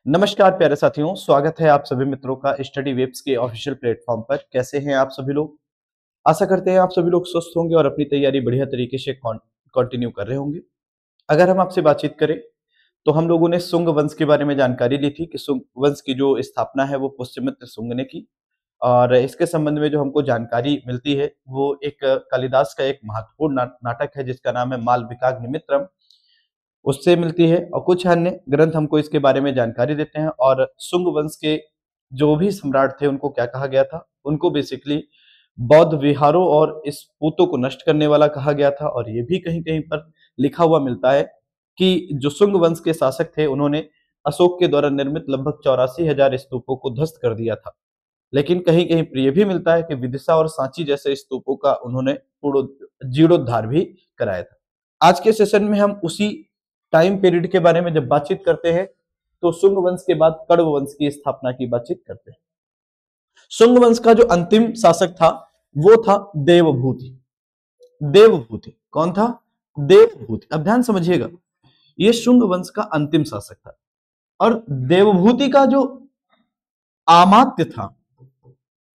नमस्कार प्यारे साथियों, स्वागत है आप सभी मित्रों का स्टडी वेब्स के ऑफिशियल प्लेटफॉर्म पर। कैसे हैं आप सभी लोग? आशा करते हैं आप सभी लोग स्वस्थ होंगे और अपनी तैयारी बढ़िया तरीके से कंटिन्यू कर रहे होंगे। अगर हम आपसे बातचीत करें तो हम लोगों ने शुंग वंश के बारे में जानकारी ली थी कि शुंग वंश की जो स्थापना है वो पुष्यमित्र शुंग ने की। और इसके संबंध में जो हमको जानकारी मिलती है वो एक कालिदास का एक महत्वपूर्ण नाटक है जिसका नाम है मालविकाग्निमित्रम, उससे मिलती है। और कुछ अन्य ग्रंथ हमको इसके बारे में जानकारी देते हैं। और शुंग वंश के जो भी सम्राट थे उनको क्या कहा गया था? उनको बेसिकली बौद्ध विहारों और इस पूतों को नष्ट करने वाला कहा गया था। और ये भी कहीं कहीं पर लिखा हुआ मिलता है कि जो शुंग वंश के शासक थे उन्होंने अशोक के द्वारा निर्मित लगभग 84,000 स्तूपों को ध्वस्त कर दिया था। लेकिन कहीं कहीं पर यह भी मिलता है कि विदिशा और सांची जैसे स्तूपों का उन्होंने जीर्णोद्धार भी कराया था। आज के सेशन में हम उसी टाइम पीरियड के बारे में जब बातचीत करते हैं तो शुंग वंश के बाद कण्व वंश की स्थापना की बातचीत करते हैं। शुंग वंश का जो अंतिम शासक था वो था देवभूति। देवभूति कौन था? देवभूति। अब ध्यान समझिएगा, ये शुंग वंश का अंतिम शासक था। और देवभूति का जो अमात्य था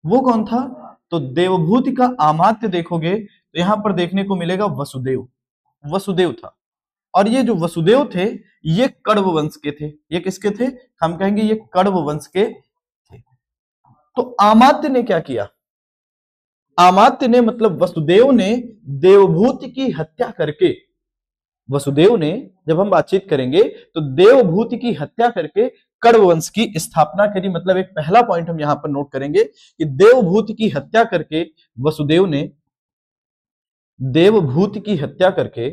वो कौन था? तो देवभूति का अमात्य देखोगे तो यहां पर देखने को मिलेगा वसुदेव। वसुदेव था। और ये जो वसुदेव थे ये कण्व वंश के थे। ये किसके थे? हम कहेंगे ये कण्व वंश के थे। तो अमात्य ने क्या किया? अमात्य ने मतलब वसुदेव ने देवभूति की हत्या करके, वसुदेव ने, जब हम बातचीत करेंगे तो देवभूति की हत्या करके कण्व वंश की स्थापना करी। मतलब एक पहला पॉइंट हम यहां पर नोट करेंगे कि देवभूति की हत्या करके वसुदेव ने देवभूति की हत्या करके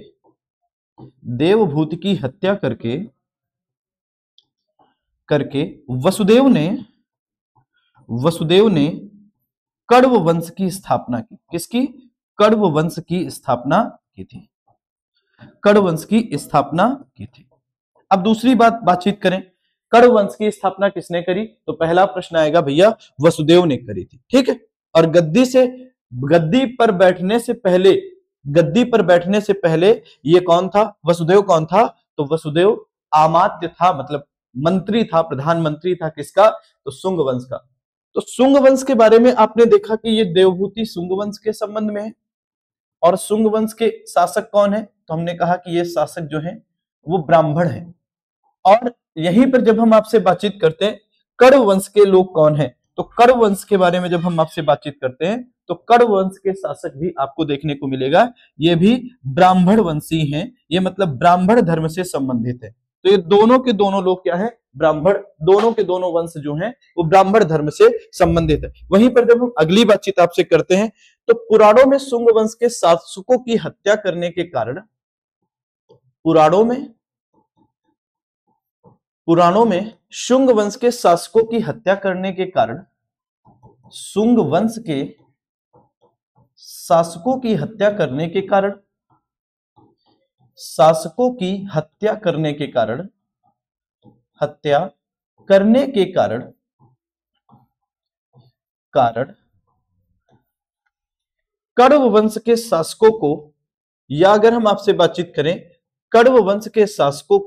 वसुदेव ने कण्व वंश की स्थापना की। किसकी? कण्व वंश की स्थापना की थी। कण्व वंश की स्थापना की थी। अब दूसरी बातचीत करें, कण्व वंश की स्थापना किसने करी? तो पहला प्रश्न आएगा भैया वसुदेव ने करी थी। ठीक है। और गद्दी पर बैठने से पहले ये कौन था? वसुदेव कौन था? तो वसुदेव अमात्य था, मतलब मंत्री था, प्रधानमंत्री था। किसका? तो शुंग वंश का। तो शुंग वंश के बारे में आपने देखा कि ये देवभूति शुंग वंश के संबंध में है। और शुंग वंश के शासक कौन है? तो हमने कहा कि ये शासक जो है वो ब्राह्मण है। और यहीं पर जब हम आपसे बातचीत करते हैं कण्व वंश के लोग कौन है, तो कण्व वंश के बारे में जब हम आपसे बातचीत करते हैं तो कण्व वंश के शासक भी आपको देखने को मिलेगा, ये भी ब्राह्मण वंशी हैं। ये मतलब ब्राह्मण धर्म से संबंधित है। तो ये दोनों के दोनों लोग क्या है? ब्राह्मण। दोनों के दोनों वंश जो हैं वो ब्राह्मण धर्म से संबंधित है। वहीं पर जब हम अगली बातचीत आपसे करते हैं तो पुराणों में शुंग वंश के शासकों की हत्या करने के कारण, पुराणों में शुंग वंश के शासकों की हत्या करने के कारण, शुंग वंश के शासकों की हत्या करने के कारण, कण्व वंश के शासकों को, या अगर हम आपसे बातचीत करें कण्व वंश के शासकों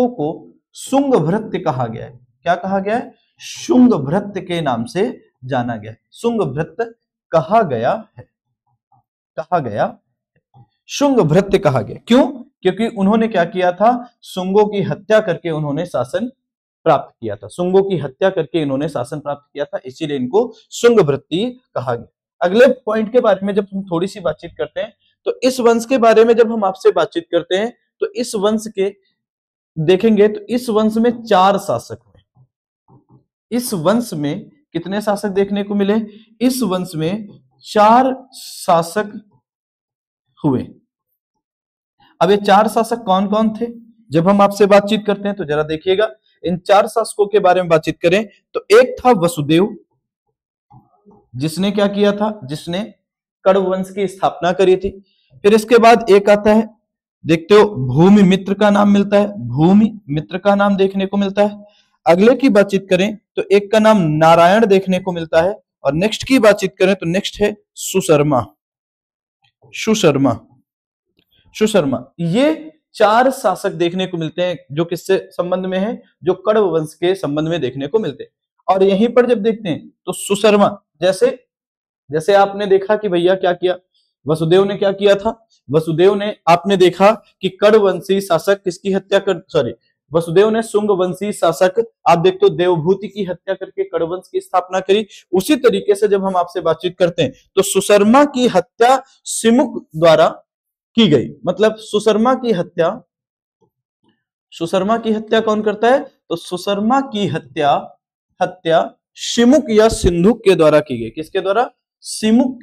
को शुंग भृत्य कहा गया है। क्या कहा गया है? शुंग भृत्य के नाम से जाना गया है। शुंग भृत्य कहा गया है। शुंग भृत्य कहा गया क्यों? क्योंकि उन्होंने क्या किया था? शुंगों की हत्या करके उन्होंने शासन प्राप्त किया था। शुंगों की हत्या करके इन्होंने शासन प्राप्त किया था, इसीलिए इनको शुंग भृत्य कहा गया। अगले पॉइंट के बारे में जब हम थोड़ी सी बातचीत करते हैं तो इस वंश के बारे में जब हम आपसे बातचीत करते हैं तो इस वंश के देखेंगे तो इस वंश में 4 शासक हुए। इस वंश में कितने शासक देखने को मिले? इस वंश में 4 शासक हुए। अब ये 4 शासक कौन कौन थे? जब हम आपसे बातचीत करते हैं तो जरा देखिएगा, इन 4 शासकों के बारे में बातचीत करें तो एक था वसुदेव, जिसने क्या किया था? जिसने कण्व वंश की स्थापना करी थी। फिर इसके बाद एक आता है, देखते हो, भूमि मित्र का नाम मिलता है। भूमि मित्र का नाम देखने को मिलता है। अगले की बातचीत करें तो एक का नाम नारायण देखने को मिलता है। और नेक्स्ट की बातचीत करें तो नेक्स्ट है सुशर्मा। सुशर्मा। ये 4 शासक देखने को मिलते हैं जो किससे संबंध में है, जो कण्व वंश के संबंध में देखने को मिलते हैं। और यहीं पर जब देखते हैं तो सुशर्मा, जैसे जैसे आपने देखा कि भैया क्या किया, वसुदेव ने क्या किया था, वसुदेव ने आपने देखा कि कण्ववंशी शासक किसकी हत्या कर, सॉरी, वसुदेव ने शुंग वंशी शासक आप देखते हो देवभूति की हत्या करके कण्ववंश की स्थापना करी। उसी तरीके से जब हम आपसे बातचीत करते हैं तो सुशर्मा की हत्या सिमुक द्वारा की गई। मतलब सुशर्मा की हत्या कौन करता है, तो सुशर्मा की हत्या हत्या शिमुक या सिंधुक के द्वारा की गई। किसके द्वारा, शिमुक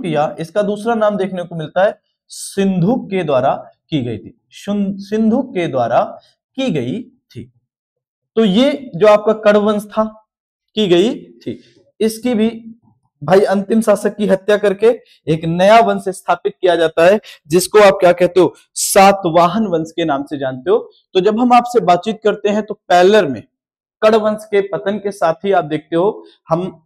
या इसका दूसरा नाम देखने को मिलता है सिंधुक के द्वारा की गई थी, सिंधुक के द्वारा की गई थी। तो ये जो आपका कण्ववंश था की गई थी, इसकी भी भाई अंतिम शासक की हत्या करके एक नया वंश स्थापित किया जाता है, जिसको आप क्या कहते हो, सातवाहन वंश के नाम से जानते हो। तो जब हम आपसे बातचीत करते हैं तो पैलर में कण्ववंश के पतन के साथ ही आप देखते हो हम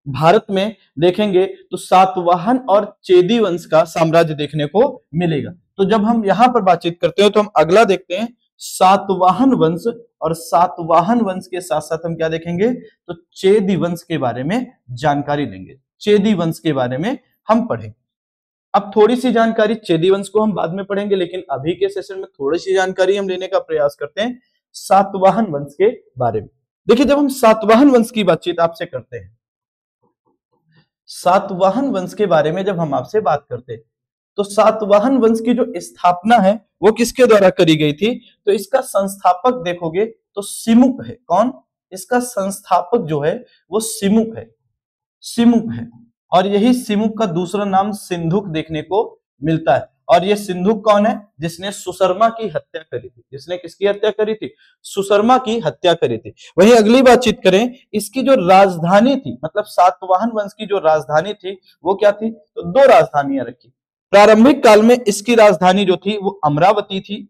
भारत में देखेंगे तो सातवाहन और चेदी वंश का साम्राज्य देखने को मिलेगा। तो जब हम यहां पर बातचीत करते हो तो हम अगला देखते हैं सातवाहन वंश, और सातवाहन वंश के साथ साथ हम क्या देखेंगे, तो चेदी वंश के बारे में जानकारी लेंगे। चेदी वंश के बारे में हम पढ़ेंगे। अब थोड़ी सी जानकारी चेदी वंश को हम बाद में पढ़ेंगे, लेकिन अभी के सेशन में थोड़ी सी जानकारी हम लेने का प्रयास करते हैं सातवाहन वंश के बारे में। देखिए, जब हम सातवाहन वंश की बातचीत आपसे करते हैं, सातवाहन वंश के बारे में जब हम आपसे बात करते हैं तो सातवाहन वंश की जो स्थापना है वो किसके द्वारा करी गई थी, तो इसका संस्थापक देखोगे तो सिमुक है। कौन, इसका संस्थापक जो है वो सिमुक है। और यही सिमुक का दूसरा नाम सिंधुक देखने को मिलता है। और ये सिंधुक कौन है, जिसने सुशर्मा की हत्या करी थी। जिसने किसकी हत्या करी थी, सुशर्मा की हत्या करी थी। वही अगली बातचीत करें, इसकी जो राजधानी थी, मतलब सातवाहन वंश की जो राजधानी थी वो क्या थी, तो 2 राजधानियां रखी। प्रारंभिक काल में इसकी राजधानी जो थी वो अमरावती थी,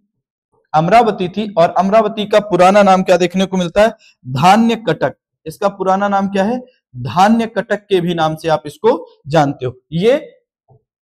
और अमरावती का पुराना नाम क्या देखने को मिलता है, धान्य कटक। इसका पुराना नाम क्या है, धान्य कटक के भी नाम से आप इसको जानते हो। ये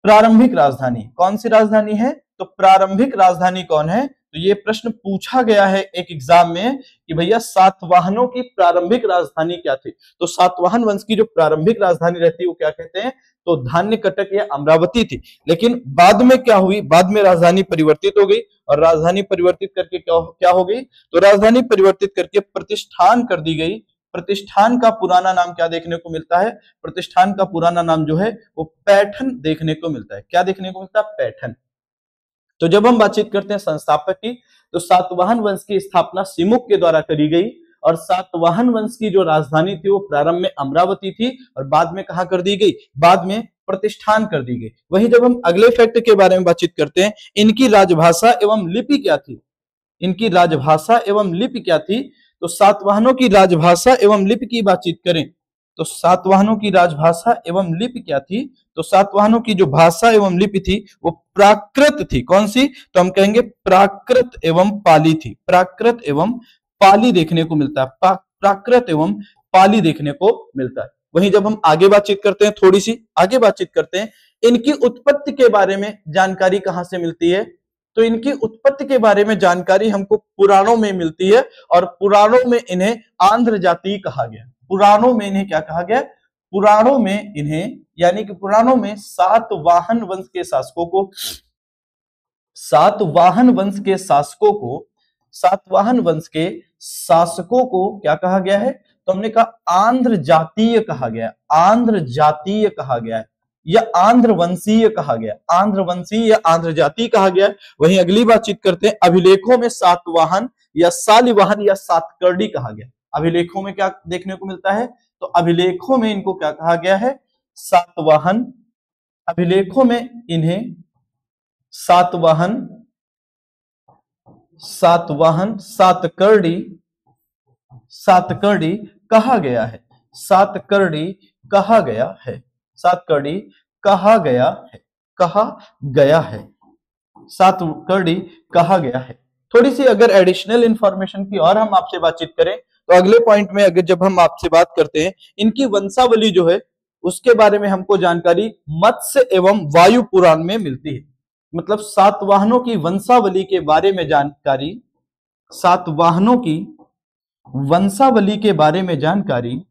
प्रारंभिक राजधानी, कौन सी राजधानी है, तो प्रारंभिक राजधानी कौन है, तो ये प्रश्न पूछा गया है एक एग्जाम में कि भैया सातवाहनों की प्रारंभिक राजधानी क्या थी। तो सातवाहन वंश की जो प्रारंभिक राजधानी रहती है वो क्या कहते हैं, तो धान्य कटक या अमरावती थी। लेकिन बाद में क्या हुई, बाद में राजधानी परिवर्तित हो गई, और राजधानी परिवर्तित करके क्या हो गई, तो राजधानी परिवर्तित करके प्रतिष्ठान कर दी गई। प्रतिष्ठान का पुराना नाम क्या देखने को मिलता है, प्रतिष्ठान का पुराना नाम जो है वो पैठन देखने को मिलता है। क्या देखने को मिलता है, पैठन। तो जब हम बातचीत करते हैं संस्थापक की, तो सातवाहन वंश की स्थापना सिमुक के द्वारा करी गई, और सातवाहन वंश की जो राजधानी थी वो प्रारंभ में अमरावती थी, और बाद में कहां कर दी गई, बाद में प्रतिष्ठान कर दी गई। वहीं जब हम अगले फैक्ट के बारे में बातचीत करते हैं, इनकी राजभाषा एवं लिपि क्या थी, इनकी राजभाषा एवं लिपि क्या थी, तो सातवाहनों की राजभाषा एवं लिपि की बातचीत करें तो सातवाहनों की राजभाषा एवं लिपि क्या थी, तो सातवाहनों की जो भाषा एवं लिपि थी वो प्राकृत थी। कौन सी, तो हम कहेंगे प्राकृत एवं पाली थी। प्राकृत एवं पाली देखने को मिलता है, प्राकृत एवं पाली देखने को मिलता है। वहीं जब हम आगे बातचीत करते हैं, थोड़ी सी आगे बातचीत करते हैं, इनकी उत्पत्ति के बारे में जानकारी कहां से मिलती है, तो इनकी उत्पत्ति के बारे में जानकारी हमको पुराणों में मिलती है, और पुराणों में इन्हें आंध्र जाति कहा गया। पुराणों में इन्हें क्या कहा गया, पुराणों में इन्हें, यानी कि पुराणों में सातवाहन वंश के शासकों को, सातवाहन वंश के शासकों को, सातवाहन वंश के शासकों को क्या कहा गया है, तो हमने कहा आंध्र जातीय कहा गया, आंध्र जातीय कहा गया है, या आंध्र वंशीय कहा गया, आंध्र वंशीय या आंध्र जाति कहा गया। वहीं अगली बातचीत करते हैं, अभिलेखों में सातवाहन या सालिवाहन या सातकर्णी कहा गया। अभिलेखों में क्या देखने को मिलता है, तो अभिलेखों में इनको क्या कहा गया है, सातवाहन। अभिलेखों में इन्हें सातवाहन, सातकर्णी, सातकर्णी कहा गया है, सातकर्णी कहा गया है, सातकर्णी कहा गया है, कहा गया है, सातकर्णी कहा गया है। थोड़ी सी अगर एडिशनल इंफॉर्मेशन की और हम आपसे बातचीत करें तो अगले पॉइंट में अगर जब हम आपसे बात करते हैं, इनकी वंशावली जो है उसके बारे में हमको जानकारी मत्स्य एवं वायु पुराण में मिलती है। मतलब सातवाहनों की वंशावली के बारे में जानकारी, सातवाहनों की वंशावली के बारे में जानकारी,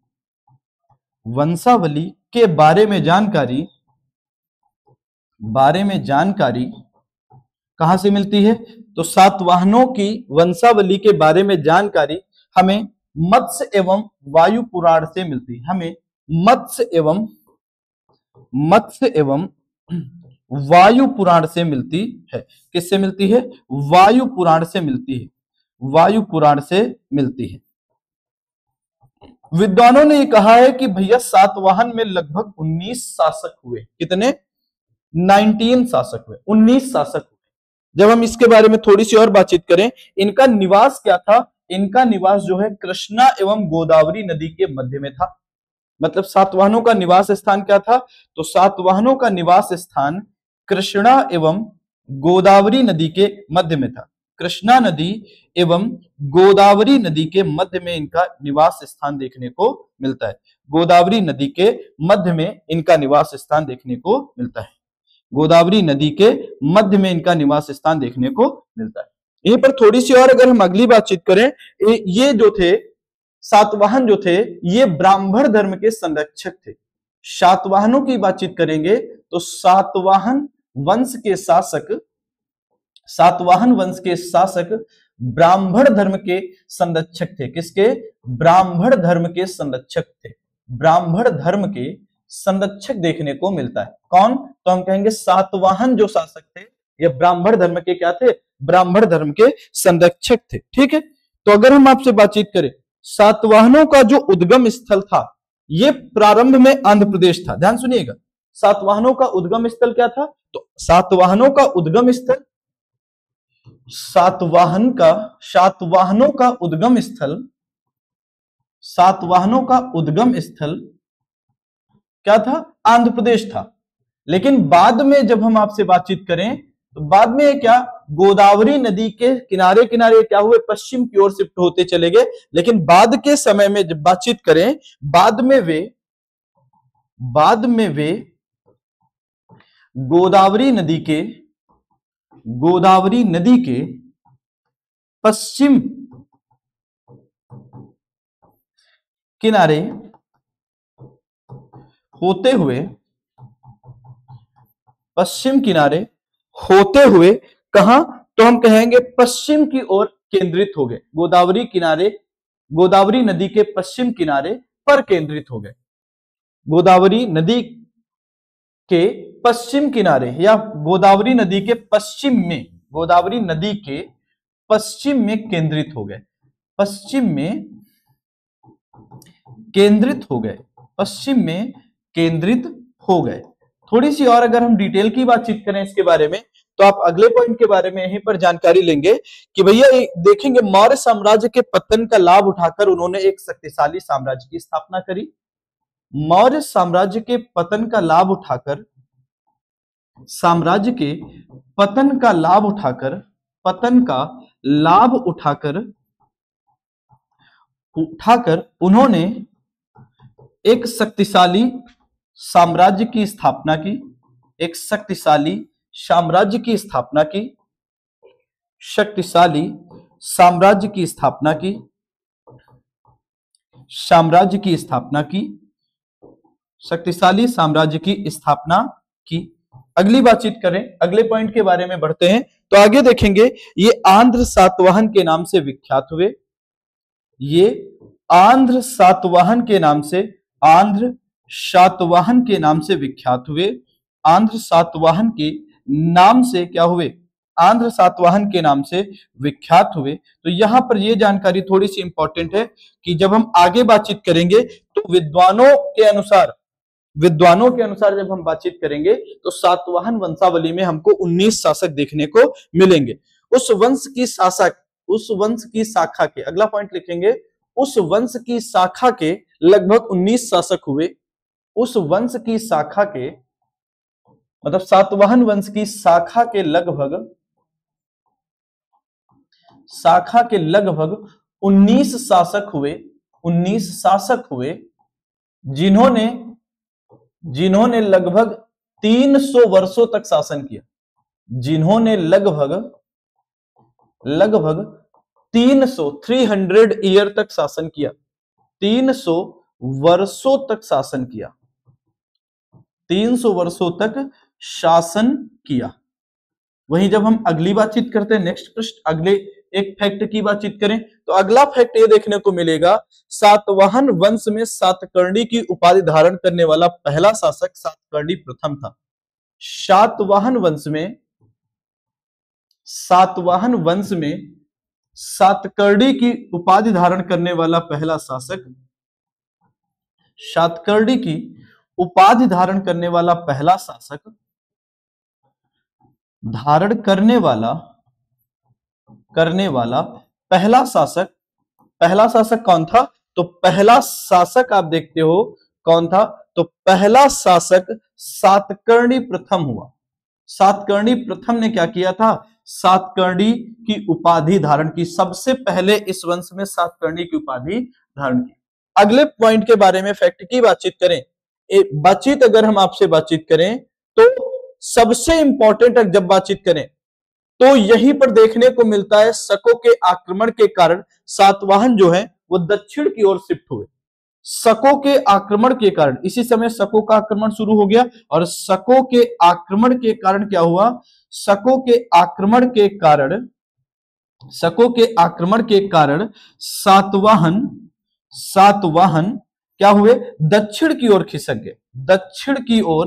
वंशावली के बारे में जानकारी कहां से मिलती है? तो सातवाहनों की वंशावली के बारे में जानकारी हमें मत्स्य एवं वायु पुराण से मिलती है। हमें मत्स्य एवं वायु पुराण से मिलती है। किससे मिलती है? वायु पुराण से मिलती है। वायु पुराण से मिलती है। विद्वानों ने कहा है कि भैया सातवाहन में लगभग 19 शासक हुए। कितने? 19 शासक हुए, 19 शासक हुए। जब हम इसके बारे में थोड़ी सी और बातचीत करें, इनका निवास क्या था? इनका निवास जो है कृष्णा एवं गोदावरी नदी के मध्य में था। मतलब सातवाहनों का निवास स्थान क्या था? तो सातवाहनों का निवास स्थान कृष्णा एवं गोदावरी नदी के मध्य में था। कृष्णा नदी एवं गोदावरी नदी के मध्य में इनका निवास स्थान देखने को मिलता है। गोदावरी नदी के मध्य में इनका निवास स्थान देखने को मिलता है। गोदावरी नदी के मध्य में इनका निवास स्थान देखने को मिलता है। यहीं पर थोड़ी सी और अगर हम अगली बातचीत करें, ये जो थे सातवाहन जो थे, ये ब्राह्मण धर्म के संरक्षक थे। सातवाहनों की बातचीत करेंगे तो सातवाहन वंश के शासक ब्राह्मण धर्म के संरक्षक थे। किसके? ब्राह्मण धर्म के संरक्षक थे। ब्राह्मण धर्म के संरक्षक देखने को मिलता है। कौन? तो हम कहेंगे सातवाहन जो शासक थे, ये ब्राह्मण धर्म के क्या थे? ब्राह्मण धर्म के संरक्षक थे। ठीक है। तो अगर हम आपसे बातचीत करें, सातवाहनों का जो उद्गम स्थल था, ये प्रारंभ में आंध्र प्रदेश था। ध्यान सुनिएगा, सातवाहनों का उद्गम स्थल क्या था? तो सातवाहनों का उद्गम स्थल, सातवाहनों का उद्गम स्थल क्या था? आंध्र प्रदेश था। लेकिन बाद में जब हम आपसे बातचीत करें तो बाद में क्या, गोदावरी नदी के किनारे किनारे क्या हुए? पश्चिम की ओर शिफ्ट होते चले गए। लेकिन बाद के समय में जब बातचीत करें, बाद में वे गोदावरी नदी के पश्चिम किनारे होते हुए कहां? तो हम कहेंगे पश्चिम की ओर केंद्रित हो गए। गोदावरी नदी के पश्चिम किनारे पर केंद्रित हो गए। गोदावरी नदी के पश्चिम किनारे या गोदावरी नदी के पश्चिम में केंद्रित हो गए। पश्चिम में केंद्रित हो गए। थोड़ी सी और अगर हम डिटेल की बातचीत करें इसके बारे में, तो आप अगले पॉइंट के बारे में यहीं पर जानकारी लेंगे कि भैया देखेंगे, मौर्य साम्राज्य के पतन का लाभ उठाकर उन्होंने एक शक्तिशाली साम्राज्य की स्थापना करी। मौर्य साम्राज्य के पतन का लाभ उठाकर उन्होंने एक शक्तिशाली साम्राज्य की स्थापना की। शक्तिशाली साम्राज्य की स्थापना की। अगली बातचीत करें, अगले पॉइंट के बारे में बढ़ते हैं। तो आगे देखेंगे, ये आंध्र सातवाहन के नाम से विख्यात हुए। आंध्र सातवाहन के नाम से विख्यात हुए। आंध्र सातवाहन के नाम से क्या हुए? आंध्र सातवाहन के नाम से विख्यात हुए। तो यहां पर यह जानकारी थोड़ी सी इंपॉर्टेंट है कि जब हम आगे बातचीत करेंगे तो विद्वानों के अनुसार जब हम बातचीत करेंगे तो सातवाहन वंशावली में हमको 19 शासक देखने को मिलेंगे। उस वंश की शाखा के, अगला पॉइंट लिखेंगे, उस वंश की शाखा के लगभग 19 शासक हुए। उस वंश की शाखा के मतलब सातवाहन वंश की शाखा के लगभग 19 शासक हुए। जिन्होंने जिन्होंने लगभग 300 वर्षों तक शासन किया, जिन्होंने लगभग 300 ईयर तक शासन किया, 300 वर्षों तक शासन किया, 300 वर्षों तक शासन किया। वहीं जब हम अगली बातचीत करते हैं, नेक्स्ट प्रश्न, अगले एक फैक्ट की बातचीत करें तो अगला फैक्ट ये देखने को मिलेगा, सातवाहन वंश में सातकर्णी की उपाधि धारण करने वाला पहला शासक सातकर्णी प्रथम था। सातवाहन वंश में सातकर्णी की उपाधि धारण करने वाला पहला शासक, सातकर्णी की उपाधि धारण करने वाला पहला शासक, धारण करने वाला पहला शासक कौन था? तो पहला शासक आप देखते हो कौन था? तो पहला शासक सातकर्णी प्रथम हुआ। सातकर्णी प्रथम ने क्या किया था? सातकर्णी की उपाधि धारण की। सबसे पहले इस वंश में सातकर्णी की उपाधि धारण की। अगले पॉइंट के बारे में फैक्ट की बातचीत करें, अगर हम आपसे बातचीत करें तो सबसे इंपॉर्टेंट जब बातचीत करें तो यहीं पर देखने को मिलता है, शकों के आक्रमण के कारण सातवाहन जो है वो दक्षिण की ओर शिफ्ट हुए। शकों के आक्रमण के कारण, इसी समय शकों का आक्रमण शुरू हो गया और शकों के आक्रमण के कारण क्या हुआ? शकों के आक्रमण के कारण सातवाहन क्या हुए? दक्षिण की ओर खिसक गए, दक्षिण की ओर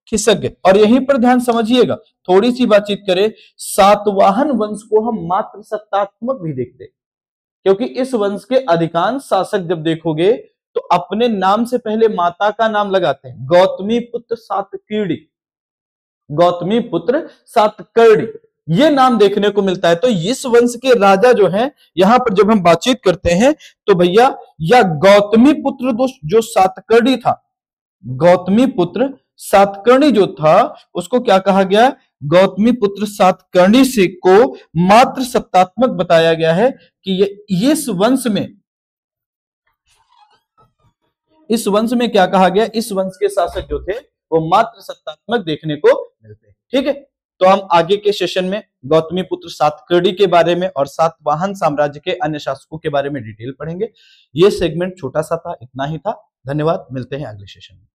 खिसक गए। और यहीं पर ध्यान समझिएगा, थोड़ी सी बातचीत करें, सातवाहन वंश को हम मात्र सत्तात्मक भी देखते, क्योंकि इस वंश के अधिकांश शासक जब देखोगे तो अपने नाम से पहले माता का नाम लगाते हैं। गौतमी पुत्र सातकर्णी ये नाम देखने को मिलता है। तो इस वंश के राजा जो हैं, यहां पर जब हम बातचीत करते हैं तो भैया या गौतमी पुत्र जो सातकर्णी था, गौतमी पुत्र सातकर्णी जो था उसको क्या कहा गया? गौतमी पुत्र सातकर्णी से को मात्र सत्तात्मक बताया गया है कि इस वंश में क्या कहा गया? इस वंश के शासक जो थे वो मात्र सत्तात्मक देखने को मिलते हैं। ठीक है, तो हम आगे के सेशन में गौतमी पुत्र सातकर्णी के बारे में और सातवाहन साम्राज्य के अन्य शासकों के बारे में डिटेल पढ़ेंगे। ये सेगमेंट छोटा सा था, इतना ही था। धन्यवाद, मिलते हैं अगले सेशन में।